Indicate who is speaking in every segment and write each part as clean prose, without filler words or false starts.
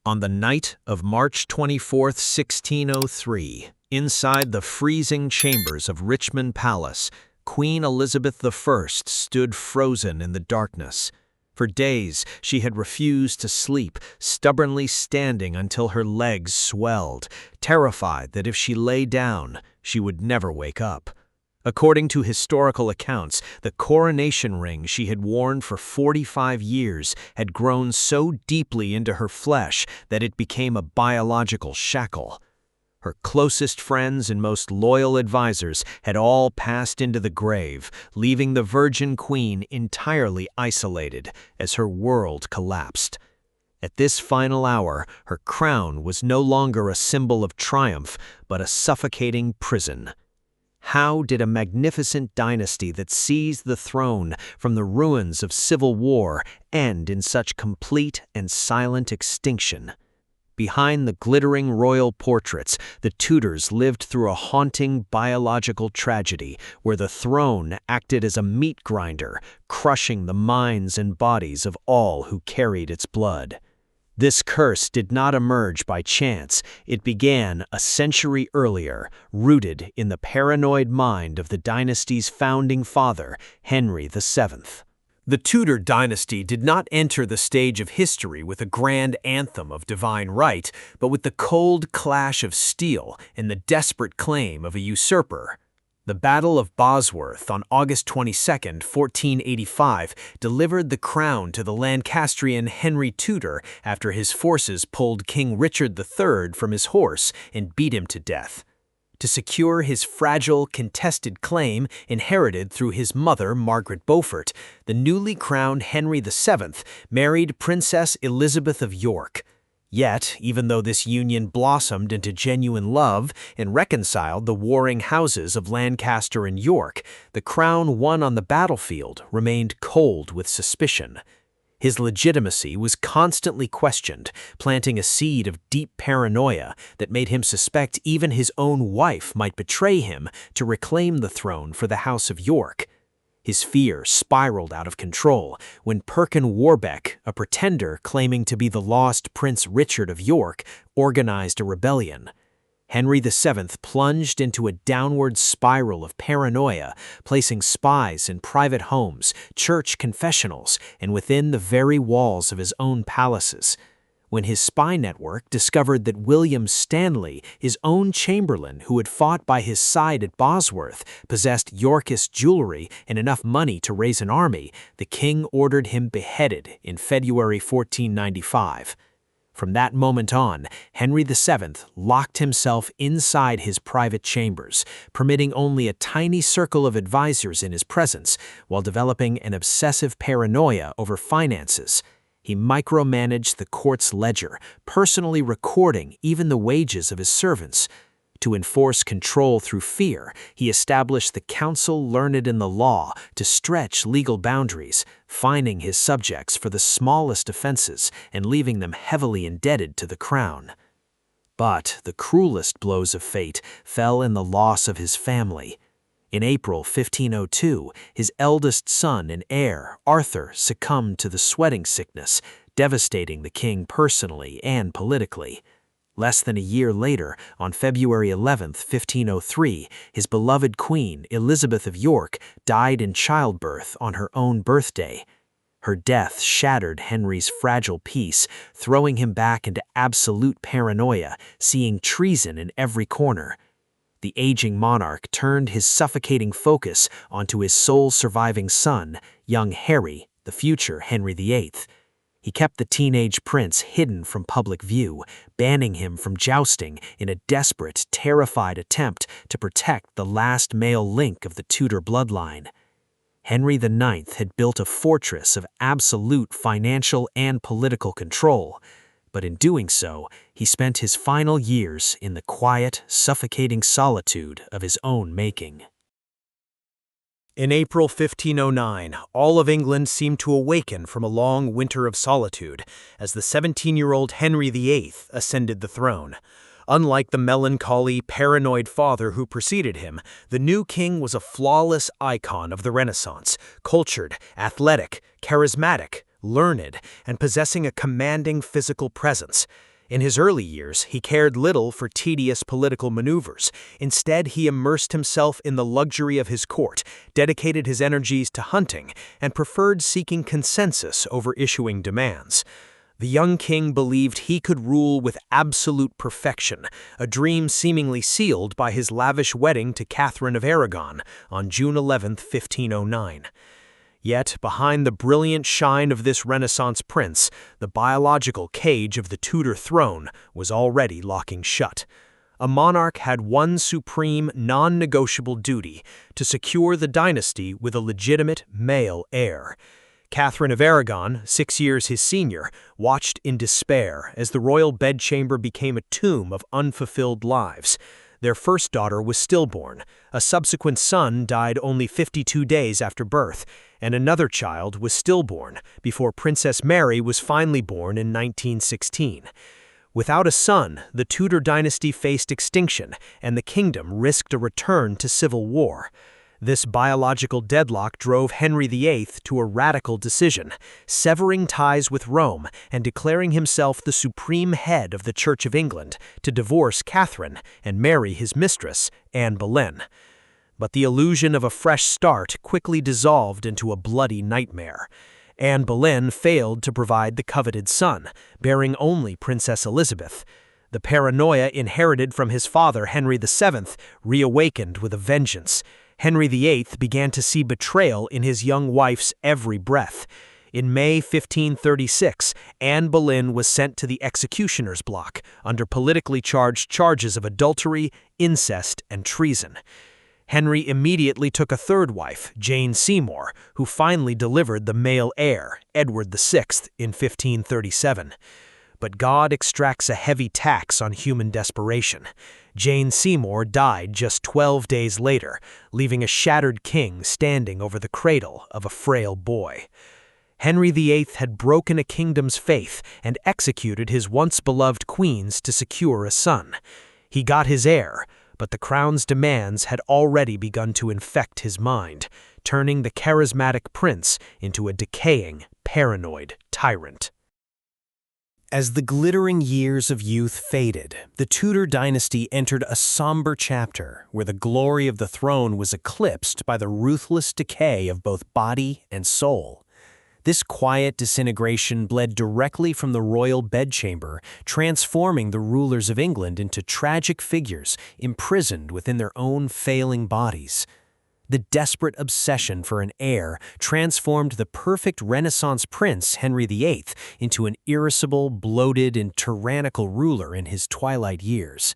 Speaker 1: On the night of March 24, 1603, inside the freezing chambers of Richmond Palace, Queen Elizabeth I stood frozen in the darkness. For days, she had refused to sleep, stubbornly standing until her legs swelled, terrified that if she lay down, she would never wake up. According to historical accounts, the coronation ring she had worn for 45 years had grown so deeply into her flesh that it became a biological shackle. Her closest friends and most loyal advisors had all passed into the grave, leaving the Virgin Queen entirely isolated as her world collapsed. At this final hour, her crown was no longer a symbol of triumph, but a suffocating prison. How did a magnificent dynasty that seized the throne from the ruins of civil war end in such complete and silent extinction? Behind the glittering royal portraits, the Tudors lived through a haunting biological tragedy where the throne acted as a meat grinder, crushing the minds and bodies of all who carried its blood. This curse did not emerge by chance. It began a century earlier, rooted in the paranoid mind of the dynasty's founding father, Henry VII. The Tudor dynasty did not enter the stage of history with a grand anthem of divine right, but with the cold clash of steel and the desperate claim of a usurper. The Battle of Bosworth on August 22, 1485, delivered the crown to the Lancastrian Henry Tudor after his forces pulled King Richard III from his horse and beat him to death. To secure his fragile, contested claim inherited through his mother, Margaret Beaufort, the newly crowned Henry VII married Princess Elizabeth of York. Yet, even though this union blossomed into genuine love and reconciled the warring houses of Lancaster and York, the crown won on the battlefield remained cold with suspicion. His legitimacy was constantly questioned, planting a seed of deep paranoia that made him suspect even his own wife might betray him to reclaim the throne for the House of York. His fear spiraled out of control when Perkin Warbeck, a pretender claiming to be the lost Prince Richard of York, organized a rebellion. Henry VII plunged into a downward spiral of paranoia, placing spies in private homes, church confessionals, and within the very walls of his own palaces. When his spy network discovered that William Stanley, his own chamberlain who had fought by his side at Bosworth, possessed Yorkist jewelry and enough money to raise an army, the king ordered him beheaded in February 1495. From that moment on, Henry VII locked himself inside his private chambers, permitting only a tiny circle of advisors in his presence, while developing an obsessive paranoia over finances. He micromanaged the court's ledger, personally recording even the wages of his servants. To enforce control through fear, he established the council learned in the law to stretch legal boundaries, fining his subjects for the smallest offenses and leaving them heavily indebted to the crown. But the cruelest blows of fate fell in the loss of his family. In April 1502, his eldest son and heir, Arthur, succumbed to the sweating sickness, devastating the king personally and politically. Less than a year later, on February 11, 1503, his beloved queen, Elizabeth of York, died in childbirth on her own birthday. Her death shattered Henry's fragile peace, throwing him back into absolute paranoia, seeing treason in every corner. The aging monarch turned his suffocating focus onto his sole surviving son, young Harry, the future Henry VIII. He kept the teenage prince hidden from public view, banning him from jousting in a desperate, terrified attempt to protect the last male link of the Tudor bloodline. Henry IX had built a fortress of absolute financial and political control, but in doing so, he spent his final years in the quiet, suffocating solitude of his own making. In April 1509, all of England seemed to awaken from a long winter of solitude as the 17-year-old Henry VIII ascended the throne. Unlike the melancholy, paranoid father who preceded him, the new king was a flawless icon of the Renaissance, cultured, athletic, charismatic, learned, and possessing a commanding physical presence. In his early years, he cared little for tedious political maneuvers. Instead, he immersed himself in the luxury of his court, dedicated his energies to hunting, and preferred seeking consensus over issuing demands. The young king believed he could rule with absolute perfection, a dream seemingly sealed by his lavish wedding to Catherine of Aragon on June 11, 1509. Yet, behind the brilliant shine of this Renaissance prince, the biological cage of the Tudor throne was already locking shut. A monarch had one supreme, non-negotiable duty: to secure the dynasty with a legitimate male heir. Catherine of Aragon, 6 years his senior, watched in despair as the royal bedchamber became a tomb of unfulfilled lives. Their first daughter was stillborn, a subsequent son died only 52 days after birth, and another child was stillborn before Princess Mary was finally born in 1916. Without a son, the Tudor dynasty faced extinction, and the kingdom risked a return to civil war. This biological deadlock drove Henry VIII to a radical decision, severing ties with Rome and declaring himself the supreme head of the Church of England, to divorce Catherine and marry his mistress, Anne Boleyn. But the illusion of a fresh start quickly dissolved into a bloody nightmare. Anne Boleyn failed to provide the coveted son, bearing only Princess Elizabeth. The paranoia inherited from his father, Henry VII, reawakened with a vengeance. Henry VIII began to see betrayal in his young wife's every breath. In May 1536, Anne Boleyn was sent to the executioner's block under politically charged charges of adultery, incest, and treason. Henry immediately took a third wife, Jane Seymour, who finally delivered the male heir, Edward VI, in 1537. But God extracts a heavy tax on human desperation. Jane Seymour died just 12 days later, leaving a shattered king standing over the cradle of a frail boy. Henry VIII had broken a kingdom's faith and executed his once-beloved queens to secure a son. He got his heir, but the crown's demands had already begun to infect his mind, turning the charismatic prince into a decaying, paranoid tyrant. As the glittering years of youth faded, the Tudor dynasty entered a somber chapter where the glory of the throne was eclipsed by the ruthless decay of both body and soul. This quiet disintegration bled directly from the royal bedchamber, transforming the rulers of England into tragic figures imprisoned within their own failing bodies. The desperate obsession for an heir transformed the perfect Renaissance prince, Henry VIII, into an irascible, bloated, and tyrannical ruler in his twilight years.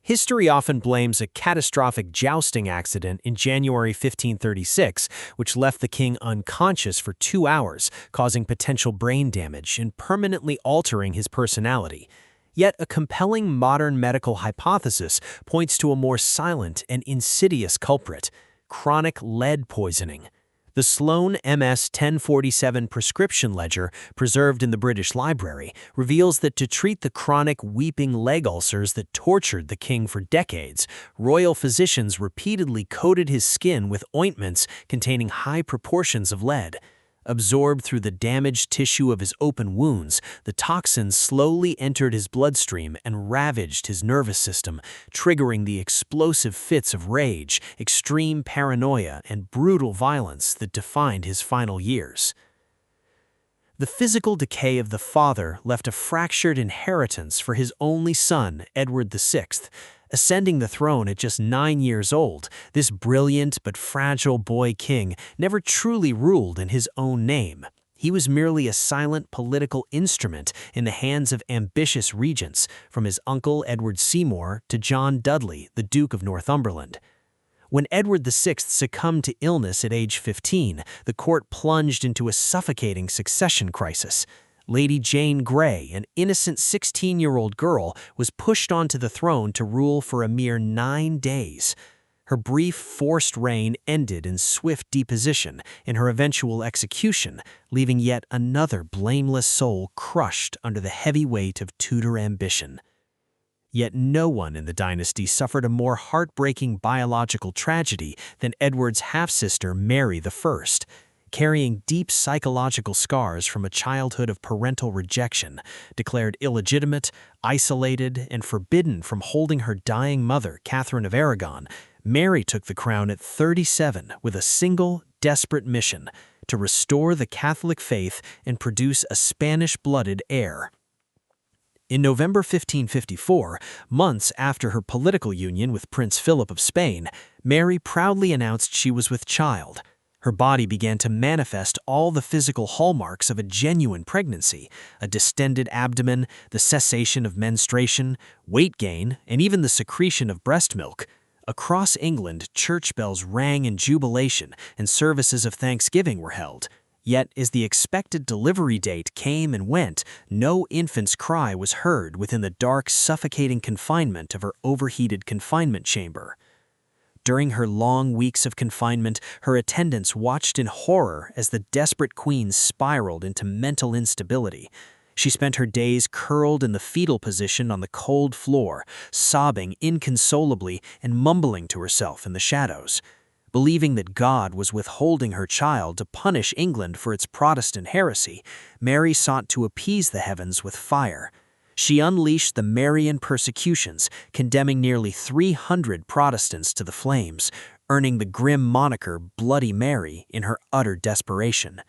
Speaker 1: History often blames a catastrophic jousting accident in January 1536, which left the king unconscious for 2 hours, causing potential brain damage and permanently altering his personality. Yet a compelling modern medical hypothesis points to a more silent and insidious culprit: chronic lead poisoning. The Sloan MS 1047 prescription ledger, preserved in the British Library, reveals that to treat the chronic weeping leg ulcers that tortured the king for decades, royal physicians repeatedly coated his skin with ointments containing high proportions of lead. Absorbed through the damaged tissue of his open wounds, the toxins slowly entered his bloodstream and ravaged his nervous system, triggering the explosive fits of rage, extreme paranoia, and brutal violence that defined his final years. The physical decay of the father left a fractured inheritance for his only son, Edward VI. Ascending the throne at just 9 years old, this brilliant but fragile boy king never truly ruled in his own name. He was merely a silent political instrument in the hands of ambitious regents, from his uncle Edward Seymour to John Dudley, the Duke of Northumberland. When Edward VI succumbed to illness at age 15, the court plunged into a suffocating succession crisis. Lady Jane Grey, an innocent 16-year-old girl, was pushed onto the throne to rule for a mere 9 days. Her brief, forced reign ended in swift deposition in her eventual execution, leaving yet another blameless soul crushed under the heavy weight of Tudor ambition. Yet no one in the dynasty suffered a more heartbreaking biological tragedy than Edward's half-sister Mary I.
Speaker 2: carrying deep psychological scars from a childhood of parental rejection, declared illegitimate, isolated, and forbidden from holding her dying mother, Catherine of Aragon. Mary took the crown at 37 with a single, desperate mission: to restore the Catholic faith and produce a Spanish-blooded heir. In November 1554, months after her political union with Prince Philip of Spain, Mary proudly announced she was with child. Her body began to manifest all the physical hallmarks of a genuine pregnancy: a distended abdomen, the cessation of menstruation, weight gain, and even the secretion of breast milk. Across England, church bells rang in jubilation and services of thanksgiving were held. Yet, as the expected delivery date came and went, no infant's cry was heard within the dark, suffocating confinement of her overheated confinement chamber. During her long weeks of confinement, her attendants watched in horror as the desperate queen spiraled into mental instability. She spent her days curled in the fetal position on the cold floor, sobbing inconsolably and mumbling to herself in the shadows. Believing that God was withholding her child to punish England for its Protestant heresy, Mary sought to appease the heavens with fire. She unleashed the Marian persecutions, condemning nearly 300 Protestants to the flames, earning the grim moniker Bloody Mary in her utter desperation.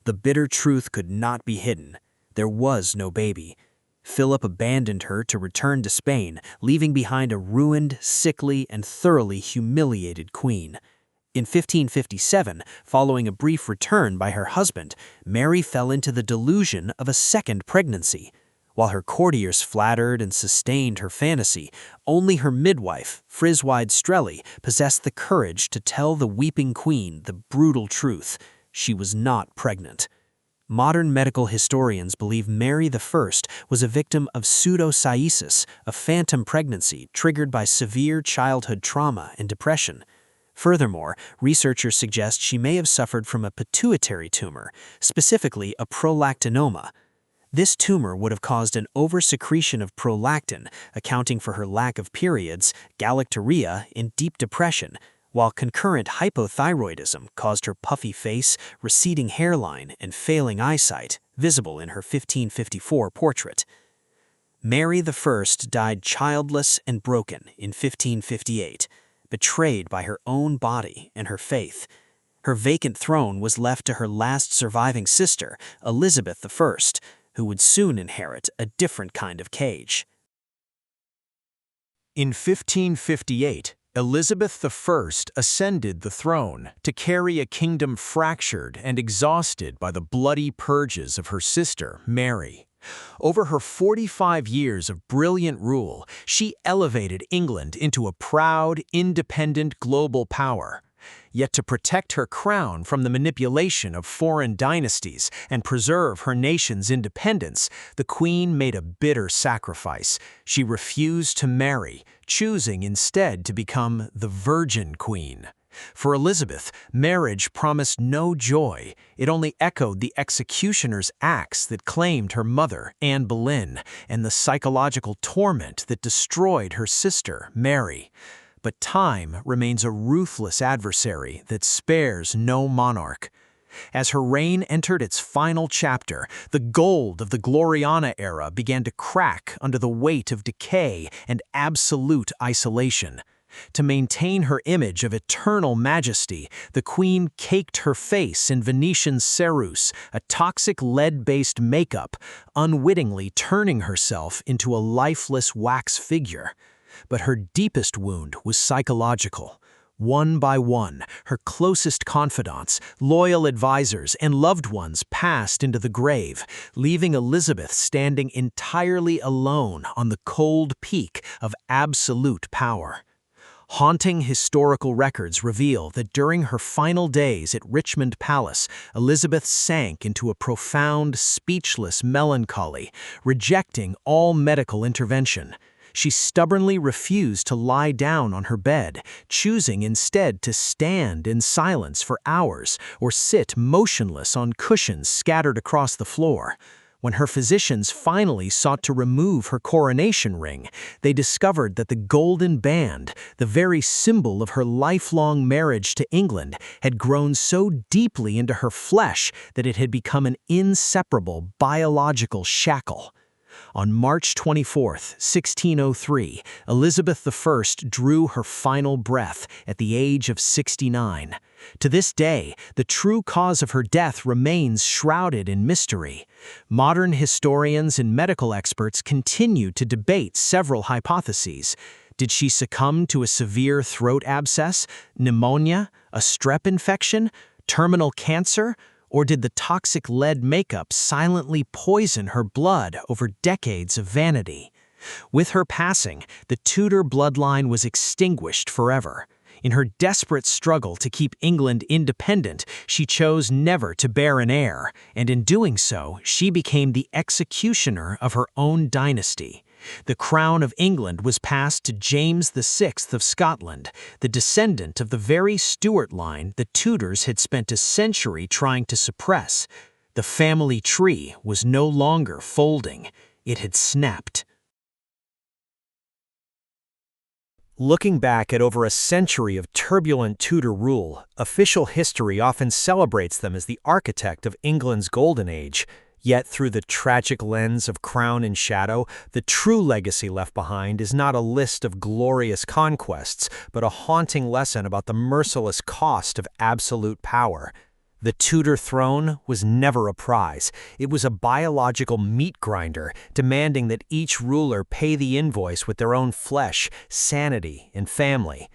Speaker 2: The bitter truth could not be hidden. There was no baby. Philip abandoned her to return to Spain, leaving behind a ruined, sickly, and thoroughly humiliated queen. In 1557, following a brief return by her husband, Mary fell into the delusion of a second pregnancy. While her courtiers flattered and sustained her fantasy, only her midwife, Friswide Strelly, possessed the courage to tell the weeping queen the brutal truth: she was not pregnant. Modern medical historians believe Mary I was a victim of pseudocyesis, a phantom pregnancy triggered by severe childhood trauma and depression. Furthermore, researchers suggest she may have suffered from a pituitary tumor, specifically a prolactinoma. This tumor would have caused an oversecretion of prolactin, accounting for her lack of periods, galactorrhea, and deep depression, while concurrent hypothyroidism caused her puffy face, receding hairline, and failing eyesight, visible in her 1554 portrait. Mary I died childless and broken in 1558, betrayed by her own body and her faith. Her vacant throne was left to her last surviving sister, Elizabeth I, who would soon inherit a different kind of cage.
Speaker 1: In 1558, Elizabeth I ascended the throne to carry a kingdom fractured and exhausted by the bloody purges of her sister, Mary. Over her 45 years of brilliant rule, she elevated England into a proud, independent global power. Yet to protect her crown from the manipulation of foreign dynasties and preserve her nation's independence, the queen made a bitter sacrifice. She refused to marry, choosing instead to become the Virgin Queen. For Elizabeth, marriage promised no joy. It only echoed the executioner's axe that claimed her mother, Anne Boleyn, and the psychological torment that destroyed her sister, Mary. But time remains a ruthless adversary that spares no monarch. As her reign entered its final chapter, the gold of the Gloriana era began to crack under the weight of decay and absolute isolation. To maintain her image of eternal majesty, the queen caked her face in Venetian ceruse, a toxic lead-based makeup, unwittingly turning herself into a lifeless wax figure. But her deepest wound was psychological. One by one, her closest confidants, loyal advisors, and loved ones passed into the grave, leaving Elizabeth standing entirely alone on the cold peak of absolute power. Haunting historical records reveal that during her final days at Richmond Palace, Elizabeth sank into a profound, speechless melancholy, rejecting all medical intervention. She stubbornly refused to lie down on her bed, choosing instead to stand in silence for hours or sit motionless on cushions scattered across the floor.
Speaker 2: When her physicians finally sought to remove her coronation ring, they discovered that the golden band, the very symbol of her lifelong marriage to England, had grown so deeply into her flesh that it had become an inseparable biological shackle. On March 24, 1603, Elizabeth I drew her final breath at the age of 69. To this day, the true cause of her death remains shrouded in mystery. Modern historians and medical experts continue to debate several hypotheses. Did she succumb to a severe throat abscess, pneumonia, a strep infection, terminal cancer, or did the toxic lead makeup silently poison her blood over decades of vanity? With her passing, the Tudor bloodline was extinguished forever. In her desperate struggle to keep England independent, she chose never to bear an heir, and in doing so, she became the executioner of her own dynasty. The crown of England was passed to James VI of Scotland, the descendant of the very Stuart line the Tudors had spent a century trying to suppress. The family tree was no longer folding. It had snapped.
Speaker 1: Looking back at over a century of turbulent Tudor rule, official history often celebrates them as the architect of England's golden age. Yet through the tragic lens of Crown and Shadow, the true legacy left behind is not a list of glorious conquests, but a haunting lesson about the merciless cost of absolute power. The Tudor throne was never a prize. It was a biological meat grinder, demanding that each ruler pay the invoice with their own flesh, sanity, and family.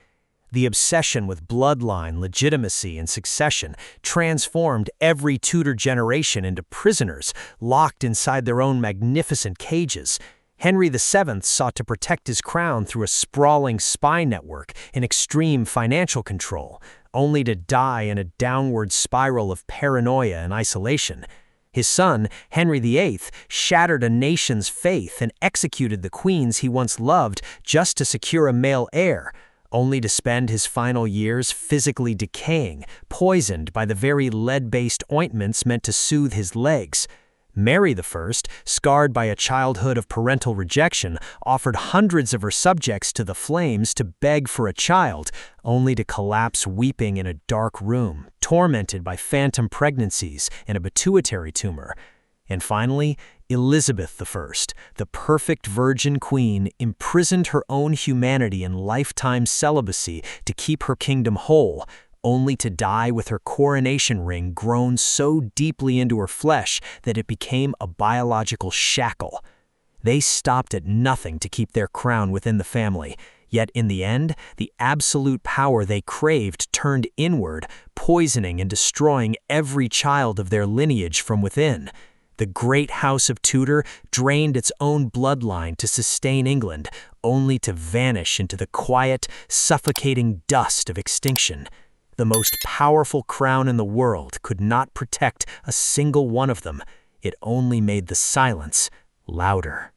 Speaker 1: The obsession with bloodline, legitimacy, and succession transformed every Tudor generation into prisoners, locked inside their own magnificent cages. Henry VII sought to protect his crown through a sprawling spy network and extreme financial control, only to die in a downward spiral of paranoia and isolation. His son, Henry VIII, shattered a nation's faith and executed the queens he once loved just to secure a male heir, only to spend his final years physically decaying, poisoned by the very lead-based ointments meant to soothe his legs. Mary I, scarred by a childhood of parental rejection, offered hundreds of her subjects to the flames to beg for a child, only to collapse weeping in a dark room, tormented by phantom pregnancies and a pituitary tumor. And finally, Elizabeth I, the perfect virgin queen, imprisoned her own humanity in lifetime celibacy to keep her kingdom whole, only to die with her coronation ring grown so deeply into her flesh that it became a biological shackle. They stopped at nothing to keep their crown within the family, yet in the end, the absolute power they craved turned inward, poisoning and destroying every child of their lineage from within. The great House of Tudor drained its own bloodline to sustain England, only to vanish into the quiet, suffocating dust of extinction. The most powerful crown in the world could not protect a single one of them. It only made the silence louder.